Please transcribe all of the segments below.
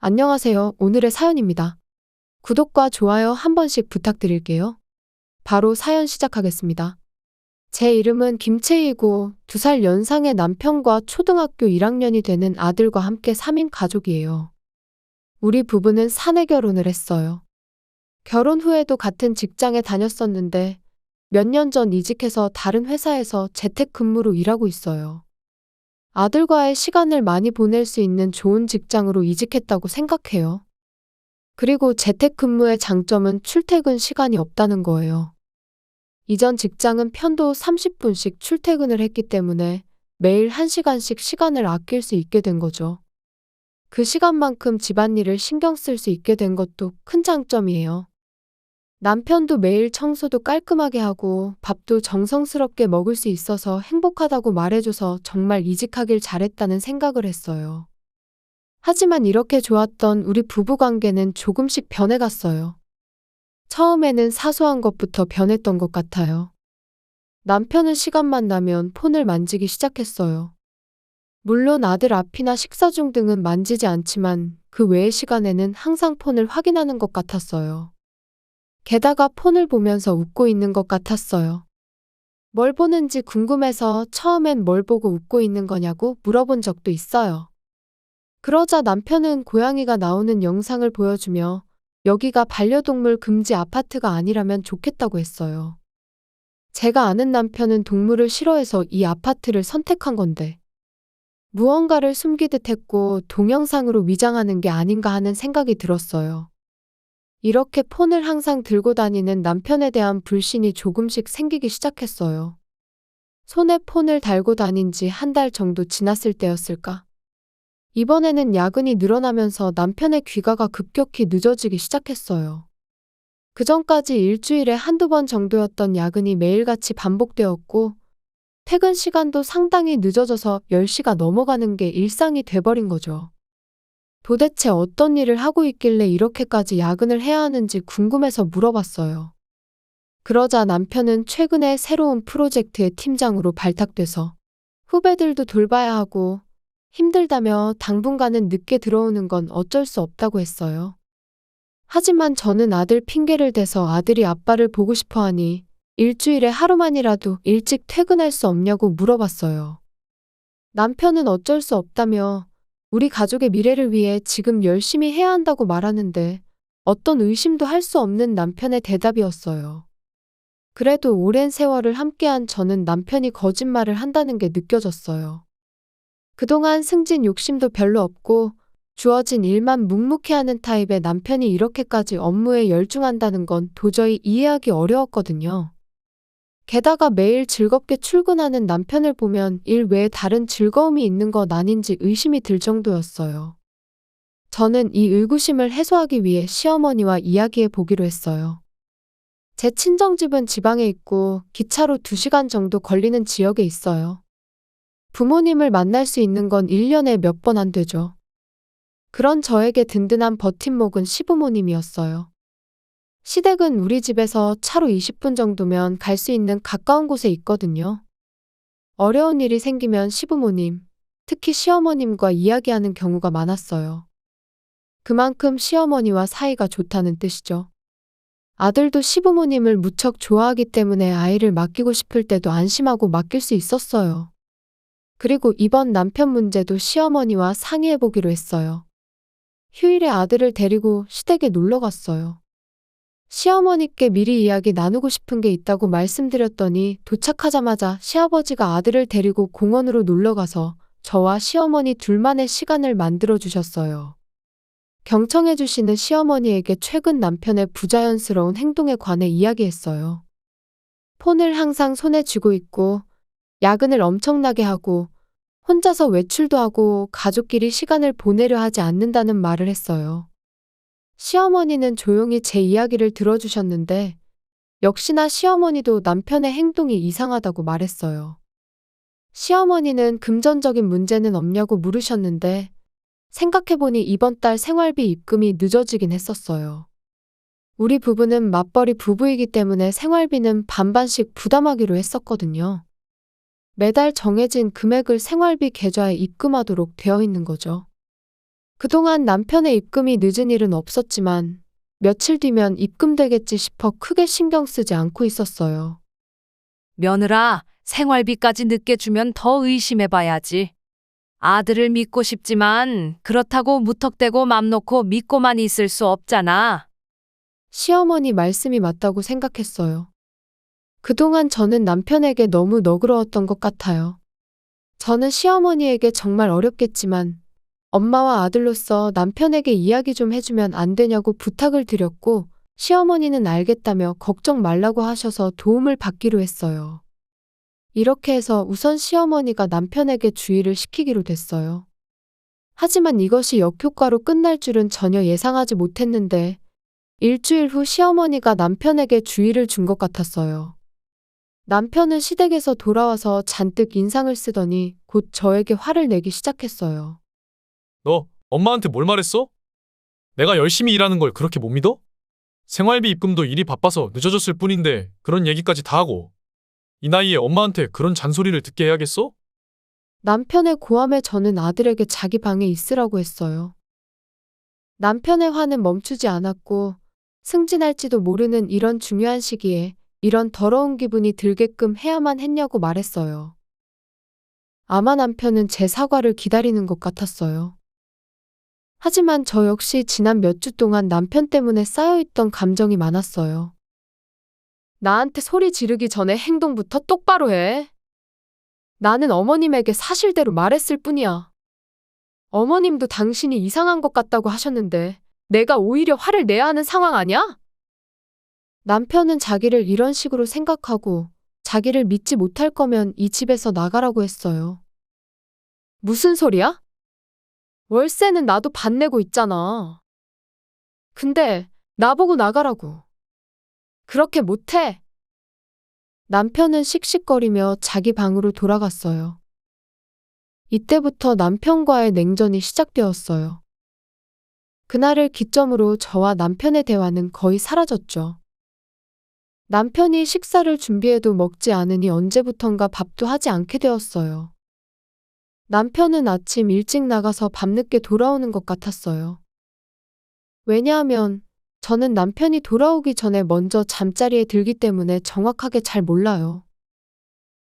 안녕하세요. 오늘의 사연입니다. 구독과 좋아요 한 번씩 부탁드릴게요. 바로 사연 시작하겠습니다. 제 이름은 김채희고 2살 연상의 남편과 초등학교 1학년이 되는 아들과 함께 3인 가족이에요. 우리 부부는 사내 결혼을 했어요. 결혼 후에도 같은 직장에 다녔었는데 몇 년 전 이직해서 다른 회사에서 재택근무로 일하고 있어요. 아들과의 시간을 많이 보낼 수 있는 좋은 직장으로 이직했다고 생각해요. 그리고 재택근무의 장점은 출퇴근 시간이 없다는 거예요. 이전 직장은 편도 30분씩 출퇴근을 했기 때문에 매일 1시간씩 시간을 아낄 수 있게 된 거죠. 그 시간만큼 집안일을 신경 쓸 수 있게 된 것도 큰 장점이에요. 남편도 매일 청소도 깔끔하게 하고 밥도 정성스럽게 먹을 수 있어서 행복하다고 말해줘서 정말 이직하길 잘했다는 생각을 했어요. 하지만 이렇게 좋았던 우리 부부 관계는 조금씩 변해갔어요. 처음에는 사소한 것부터 변했던 것 같아요. 남편은 시간만 나면 폰을 만지기 시작했어요. 물론 아들 앞이나 식사 중 등은 만지지 않지만 그 외의 시간에는 항상 폰을 확인하는 것 같았어요. 게다가 폰을 보면서 웃고 있는 것 같았어요. 뭘 보는지 궁금해서 처음엔 뭘 보고 웃고 있는 거냐고 물어본 적도 있어요. 그러자 남편은 고양이가 나오는 영상을 보여주며 여기가 반려동물 금지 아파트가 아니라면 좋겠다고 했어요. 제가 아는 남편은 동물을 싫어해서 이 아파트를 선택한 건데 무언가를 숨기듯 했고 동영상으로 위장하는 게 아닌가 하는 생각이 들었어요. 이렇게 폰을 항상 들고 다니는 남편에 대한 불신이 조금씩 생기기 시작했어요. 손에 폰을 달고 다닌 지 1달 정도 지났을 때였을까? 이번에는 야근이 늘어나면서 남편의 귀가가 급격히 늦어지기 시작했어요. 그전까지 일주일에 1~2번 정도였던 야근이 매일같이 반복되었고, 퇴근 시간도 상당히 늦어져서 10시가 넘어가는 게 일상이 돼버린 거죠. 도대체 어떤 일을 하고 있길래 이렇게까지 야근을 해야 하는지 궁금해서 물어봤어요. 그러자 남편은 최근에 새로운 프로젝트의 팀장으로 발탁돼서 후배들도 돌봐야 하고 힘들다며 당분간은 늦게 들어오는 건 어쩔 수 없다고 했어요. 하지만 저는 아들 핑계를 대서 아들이 아빠를 보고 싶어 하니 일주일에 하루만이라도 일찍 퇴근할 수 없냐고 물어봤어요. 남편은 어쩔 수 없다며 우리 가족의 미래를 위해 지금 열심히 해야 한다고 말하는데 어떤 의심도 할 수 없는 남편의 대답이었어요. 그래도 오랜 세월을 함께한 저는 남편이 거짓말을 한다는 게 느껴졌어요. 그동안 승진 욕심도 별로 없고 주어진 일만 묵묵히 하는 타입의 남편이 이렇게까지 업무에 열중한다는 건 도저히 이해하기 어려웠거든요. 게다가 매일 즐겁게 출근하는 남편을 보면 일 외에 다른 즐거움이 있는 것 아닌지 의심이 들 정도였어요. 저는 이 의구심을 해소하기 위해 시어머니와 이야기해 보기로 했어요. 제 친정집은 지방에 있고 기차로 2시간 정도 걸리는 지역에 있어요. 부모님을 만날 수 있는 건 1년에 몇 번 안 되죠. 그런 저에게 든든한 버팀목은 시부모님이었어요. 시댁은 우리 집에서 차로 20분 정도면 갈 수 있는 가까운 곳에 있거든요. 어려운 일이 생기면 시부모님, 특히 시어머님과 이야기하는 경우가 많았어요. 그만큼 시어머니와 사이가 좋다는 뜻이죠. 아들도 시부모님을 무척 좋아하기 때문에 아이를 맡기고 싶을 때도 안심하고 맡길 수 있었어요. 그리고 이번 남편 문제도 시어머니와 상의해보기로 했어요. 휴일에 아들을 데리고 시댁에 놀러 갔어요. 시어머니께 미리 이야기 나누고 싶은 게 있다고 말씀드렸더니 도착하자마자 시아버지가 아들을 데리고 공원으로 놀러 가서 저와 시어머니 둘만의 시간을 만들어 주셨어요. 경청해 주시는 시어머니에게 최근 남편의 부자연스러운 행동에 관해 이야기했어요. 폰을 항상 손에 쥐고 있고 야근을 엄청나게 하고 혼자서 외출도 하고 가족끼리 시간을 보내려 하지 않는다는 말을 했어요. 시어머니는 조용히 제 이야기를 들어주셨는데 역시나 시어머니도 남편의 행동이 이상하다고 말했어요. 시어머니는 금전적인 문제는 없냐고 물으셨는데 생각해보니 이번 달 생활비 입금이 늦어지긴 했었어요. 우리 부부는 맞벌이 부부이기 때문에 생활비는 반반씩 부담하기로 했었거든요. 매달 정해진 금액을 생활비 계좌에 입금하도록 되어 있는 거죠. 그동안 남편의 입금이 늦은 일은 없었지만 며칠 뒤면 입금되겠지 싶어 크게 신경 쓰지 않고 있었어요. 며느라, 생활비까지 늦게 주면 더 의심해봐야지. 아들을 믿고 싶지만 그렇다고 무턱대고 맘 놓고 믿고만 있을 수 없잖아. 시어머니 말씀이 맞다고 생각했어요. 그동안 저는 남편에게 너무 너그러웠던 것 같아요. 저는 시어머니에게 정말 어렵겠지만 엄마와 아들로서 남편에게 이야기 좀 해주면 안 되냐고 부탁을 드렸고 시어머니는 알겠다며 걱정 말라고 하셔서 도움을 받기로 했어요. 이렇게 해서 우선 시어머니가 남편에게 주의를 시키기로 됐어요. 하지만 이것이 역효과로 끝날 줄은 전혀 예상하지 못했는데 일주일 후 시어머니가 남편에게 주의를 준 것 같았어요. 남편은 시댁에서 돌아와서 잔뜩 인상을 쓰더니 곧 저에게 화를 내기 시작했어요. 너 엄마한테 뭘 말했어? 내가 열심히 일하는 걸 그렇게 못 믿어? 생활비 입금도 일이 바빠서 늦어졌을 뿐인데 그런 얘기까지 다 하고 이 나이에 엄마한테 그런 잔소리를 듣게 해야겠어? 남편의 고함에 저는 아들에게 자기 방에 있으라고 했어요. 남편의 화는 멈추지 않았고 승진할지도 모르는 이런 중요한 시기에 이런 더러운 기분이 들게끔 해야만 했냐고 말했어요. 아마 남편은 제 사과를 기다리는 것 같았어요. 하지만 저 역시 지난 몇 주 동안 남편 때문에 쌓여있던 감정이 많았어요. 나한테 소리 지르기 전에 행동부터 똑바로 해. 나는 어머님에게 사실대로 말했을 뿐이야. 어머님도 당신이 이상한 것 같다고 하셨는데 내가 오히려 화를 내야 하는 상황 아니야? 남편은 자기를 이런 식으로 생각하고 자기를 믿지 못할 거면 이 집에서 나가라고 했어요. 무슨 소리야? 월세는 나도 반 내고 있잖아. 근데 나보고 나가라고. 그렇게 못해. 남편은 씩씩거리며 자기 방으로 돌아갔어요. 이때부터 남편과의 냉전이 시작되었어요. 그날을 기점으로 저와 남편의 대화는 거의 사라졌죠. 남편이 식사를 준비해도 먹지 않으니 언제부턴가 밥도 하지 않게 되었어요. 남편은 아침 일찍 나가서 밤늦게 돌아오는 것 같았어요. 왜냐하면 저는 남편이 돌아오기 전에 먼저 잠자리에 들기 때문에 정확하게 잘 몰라요.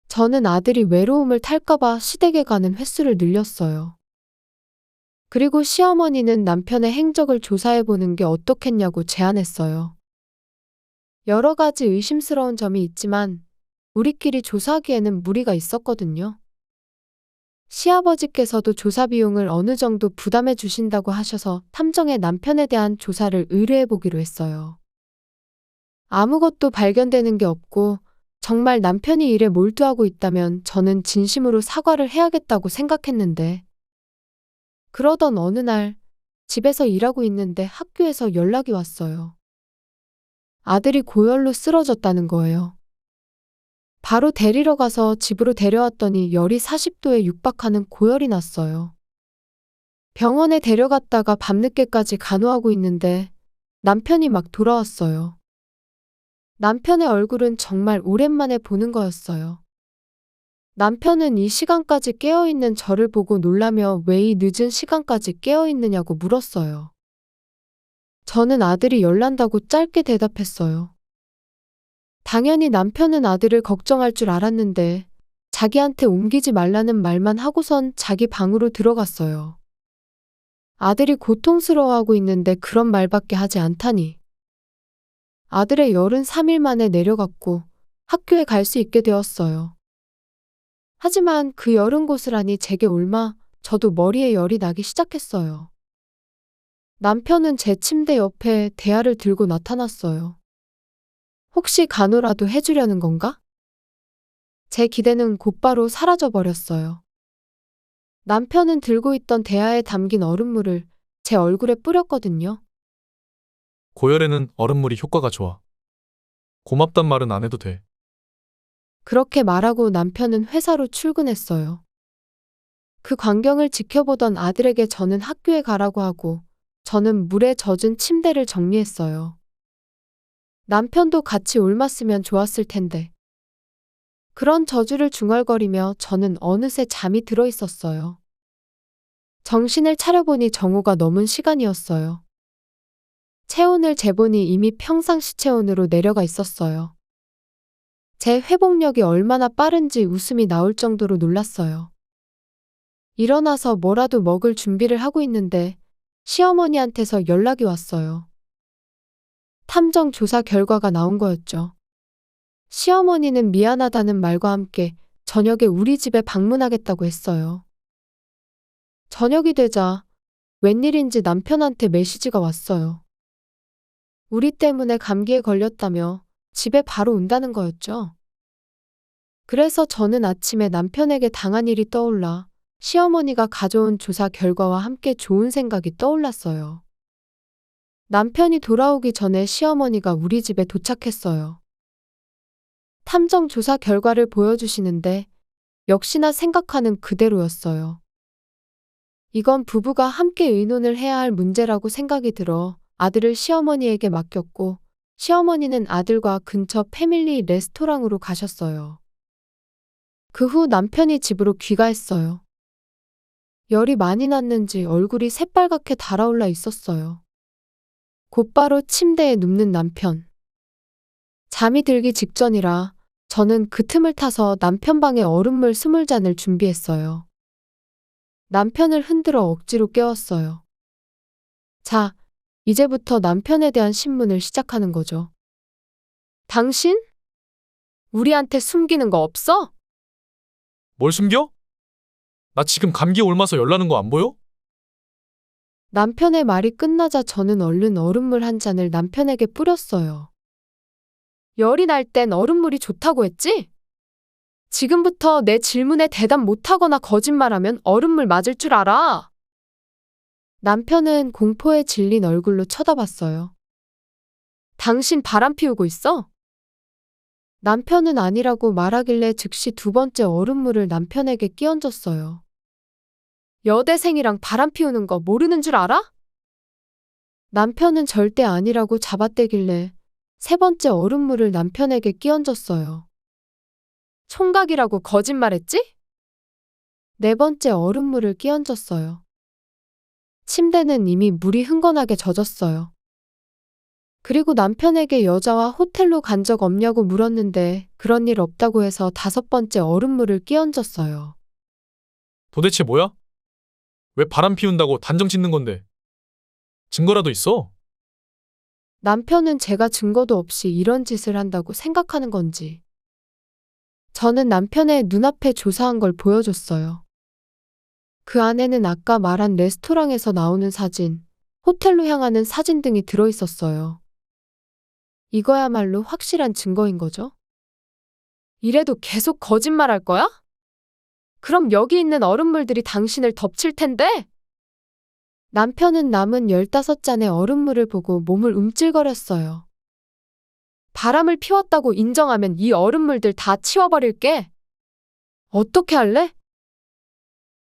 저는 아들이 외로움을 탈까봐 시댁에 가는 횟수를 늘렸어요. 그리고 시어머니는 남편의 행적을 조사해보는 게 어떻겠냐고 제안했어요. 여러 가지 의심스러운 점이 있지만 우리끼리 조사하기에는 무리가 있었거든요. 시아버지께서도 조사 비용을 어느 정도 부담해 주신다고 하셔서 탐정의 남편에 대한 조사를 의뢰해 보기로 했어요. 아무것도 발견되는 게 없고 정말 남편이 일에 몰두하고 있다면 저는 진심으로 사과를 해야겠다고 생각했는데 그러던 어느 날 집에서 일하고 있는데 학교에서 연락이 왔어요. 아들이 고열로 쓰러졌다는 거예요. 바로 데리러 가서 집으로 데려왔더니 열이 40도에 육박하는 고열이 났어요. 병원에 데려갔다가 밤늦게까지 간호하고 있는데 남편이 막 돌아왔어요. 남편의 얼굴은 정말 오랜만에 보는 거였어요. 남편은 이 시간까지 깨어있는 저를 보고 놀라며 왜 이 늦은 시간까지 깨어있느냐고 물었어요. 저는 아들이 열난다고 짧게 대답했어요. 당연히 남편은 아들을 걱정할 줄 알았는데 자기한테 옮기지 말라는 말만 하고선 자기 방으로 들어갔어요. 아들이 고통스러워하고 있는데 그런 말밖에 하지 않다니. 아들의 열은 3일 만에 내려갔고 학교에 갈 수 있게 되었어요. 하지만 그 열은 고스란히 제게 옮아 저도 머리에 열이 나기 시작했어요. 남편은 제 침대 옆에 대야를 들고 나타났어요. 혹시 간호라도 해주려는 건가? 제 기대는 곧바로 사라져버렸어요. 남편은 들고 있던 대야에 담긴 얼음물을 제 얼굴에 뿌렸거든요. 고열에는 얼음물이 효과가 좋아. 고맙단 말은 안 해도 돼. 그렇게 말하고 남편은 회사로 출근했어요. 그 광경을 지켜보던 아들에게 저는 학교에 가라고 하고 저는 물에 젖은 침대를 정리했어요. 남편도 같이 옮았으면 좋았을 텐데. 그런 저주를 중얼거리며 저는 어느새 잠이 들어 있었어요. 정신을 차려보니 정오가 넘은 시간이었어요. 체온을 재보니 이미 평상시 체온으로 내려가 있었어요. 제 회복력이 얼마나 빠른지 웃음이 나올 정도로 놀랐어요. 일어나서 뭐라도 먹을 준비를 하고 있는데 시어머니한테서 연락이 왔어요. 탐정 조사 결과가 나온 거였죠. 시어머니는 미안하다는 말과 함께 저녁에 우리 집에 방문하겠다고 했어요. 저녁이 되자 웬일인지 남편한테 메시지가 왔어요. 우리 때문에 감기에 걸렸다며 집에 바로 온다는 거였죠. 그래서 저는 아침에 남편에게 당한 일이 떠올라 시어머니가 가져온 조사 결과와 함께 좋은 생각이 떠올랐어요. 남편이 돌아오기 전에 시어머니가 우리 집에 도착했어요. 탐정 조사 결과를 보여주시는데 역시나 생각하는 그대로였어요. 이건 부부가 함께 의논을 해야 할 문제라고 생각이 들어 아들을 시어머니에게 맡겼고 시어머니는 아들과 근처 패밀리 레스토랑으로 가셨어요. 그 후 남편이 집으로 귀가했어요. 열이 많이 났는지 얼굴이 새빨갛게 달아올라 있었어요. 곧바로 침대에 눕는 남편. 잠이 들기 직전이라 저는 그 틈을 타서 남편 방에 얼음물 20잔을 준비했어요. 남편을 흔들어 억지로 깨웠어요. 자, 이제부터 남편에 대한 신문을 시작하는 거죠. 당신? 우리한테 숨기는 거 없어? 뭘 숨겨? 나 지금 감기 옮아서 열나는 거 안 보여? 남편의 말이 끝나자 저는 얼른 얼음물 한 잔을 남편에게 뿌렸어요. 열이 날 땐 얼음물이 좋다고 했지? 지금부터 내 질문에 대답 못하거나 거짓말하면 얼음물 맞을 줄 알아. 남편은 공포에 질린 얼굴로 쳐다봤어요. 당신 바람 피우고 있어? 남편은 아니라고 말하길래 즉시 두 번째 얼음물을 남편에게 끼얹었어요. 여대생이랑 바람 피우는 거 모르는 줄 알아? 남편은 절대 아니라고 잡아떼길래 세 번째 얼음물을 남편에게 끼얹었어요. 총각이라고 거짓말했지? 네 번째 얼음물을 끼얹었어요. 침대는 이미 물이 흥건하게 젖었어요. 그리고 남편에게 여자와 호텔로 간 적 없냐고 물었는데 그런 일 없다고 해서 다섯 번째 얼음물을 끼얹었어요. 도대체 뭐야? 왜 바람 피운다고 단정 짓는 건데? 증거라도 있어? 남편은 제가 증거도 없이 이런 짓을 한다고 생각하는 건지. 저는 남편의 눈앞에 조사한 걸 보여줬어요. 그 안에는 아까 말한 레스토랑에서 나오는 사진, 호텔로 향하는 사진 등이 들어있었어요. 이거야말로 확실한 증거인 거죠? 이래도 계속 거짓말할 거야? 그럼 여기 있는 얼음물들이 당신을 덮칠 텐데? 남편은 남은 15잔의 얼음물을 보고 몸을 움찔거렸어요. 바람을 피웠다고 인정하면 이 얼음물들 다 치워버릴게. 어떻게 할래?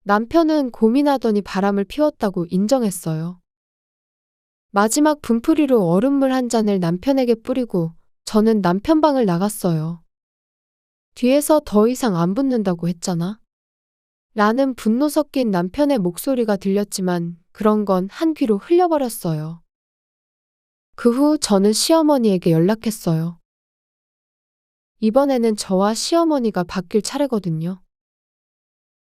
남편은 고민하더니 바람을 피웠다고 인정했어요. 마지막 분풀이로 얼음물 한 잔을 남편에게 뿌리고 저는 남편 방을 나갔어요. 뒤에서 더 이상 안 붙는다고 했잖아. 라는 분노 섞인 남편의 목소리가 들렸지만 그런 건 한 귀로 흘려버렸어요. 그 후 저는 시어머니에게 연락했어요. 이번에는 저와 시어머니가 바뀔 차례거든요.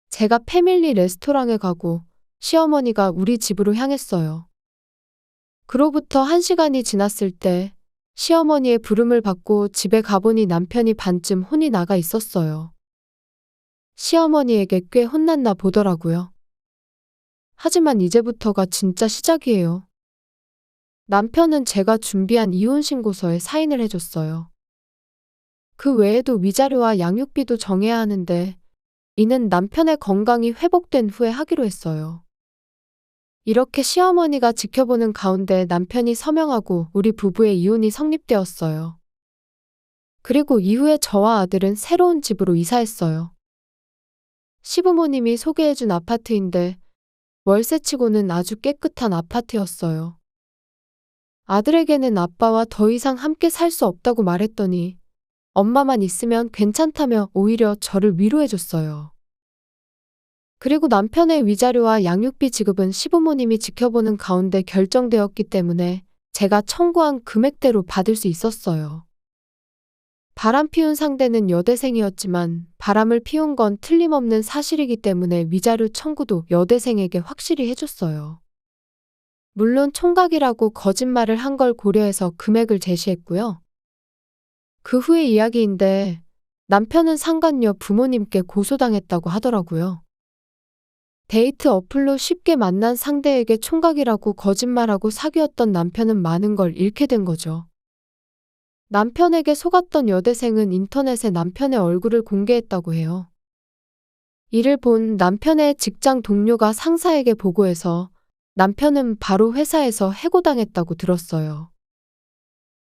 제가 패밀리 레스토랑에 가고 시어머니가 우리 집으로 향했어요. 그로부터 1시간이 지났을 때 시어머니의 부름을 받고 집에 가보니 남편이 반쯤 혼이 나가 있었어요. 시어머니에게 꽤 혼났나 보더라고요. 하지만 이제부터가 진짜 시작이에요. 남편은 제가 준비한 이혼신고서에 사인을 해줬어요. 그 외에도 위자료와 양육비도 정해야 하는데 이는 남편의 건강이 회복된 후에 하기로 했어요. 이렇게 시어머니가 지켜보는 가운데 남편이 서명하고 우리 부부의 이혼이 성립되었어요. 그리고 이후에 저와 아들은 새로운 집으로 이사했어요. 시부모님이 소개해준 아파트인데 월세치고는 아주 깨끗한 아파트였어요. 아들에게는 아빠와 더 이상 함께 살 수 없다고 말했더니 엄마만 있으면 괜찮다며 오히려 저를 위로해줬어요. 그리고 남편의 위자료와 양육비 지급은 시부모님이 지켜보는 가운데 결정되었기 때문에 제가 청구한 금액대로 받을 수 있었어요. 바람 피운 상대는 여대생이었지만 바람을 피운 건 틀림없는 사실이기 때문에 위자료 청구도 여대생에게 확실히 해줬어요. 물론 총각이라고 거짓말을 한 걸 고려해서 금액을 제시했고요. 그 후의 이야기인데 남편은 상간녀 부모님께 고소당했다고 하더라고요. 데이트 어플로 쉽게 만난 상대에게 총각이라고 거짓말하고 사귀었던 남편은 많은 걸 잃게 된 거죠. 남편에게 속았던 여대생은 인터넷에 남편의 얼굴을 공개했다고 해요. 이를 본 남편의 직장 동료가 상사에게 보고해서 남편은 바로 회사에서 해고당했다고 들었어요.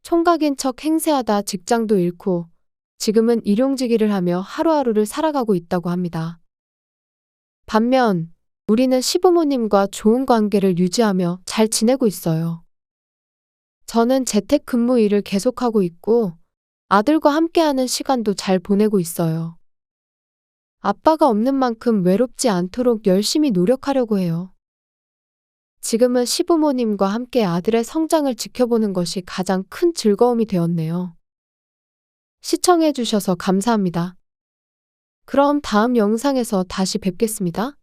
총각인 척 행세하다 직장도 잃고 지금은 일용직일을 하며 하루하루를 살아가고 있다고 합니다. 반면 우리는 시부모님과 좋은 관계를 유지하며 잘 지내고 있어요. 저는 재택근무 일을 계속하고 있고 아들과 함께하는 시간도 잘 보내고 있어요. 아빠가 없는 만큼 외롭지 않도록 열심히 노력하려고 해요. 지금은 시부모님과 함께 아들의 성장을 지켜보는 것이 가장 큰 즐거움이 되었네요. 시청해주셔서 감사합니다. 그럼 다음 영상에서 다시 뵙겠습니다.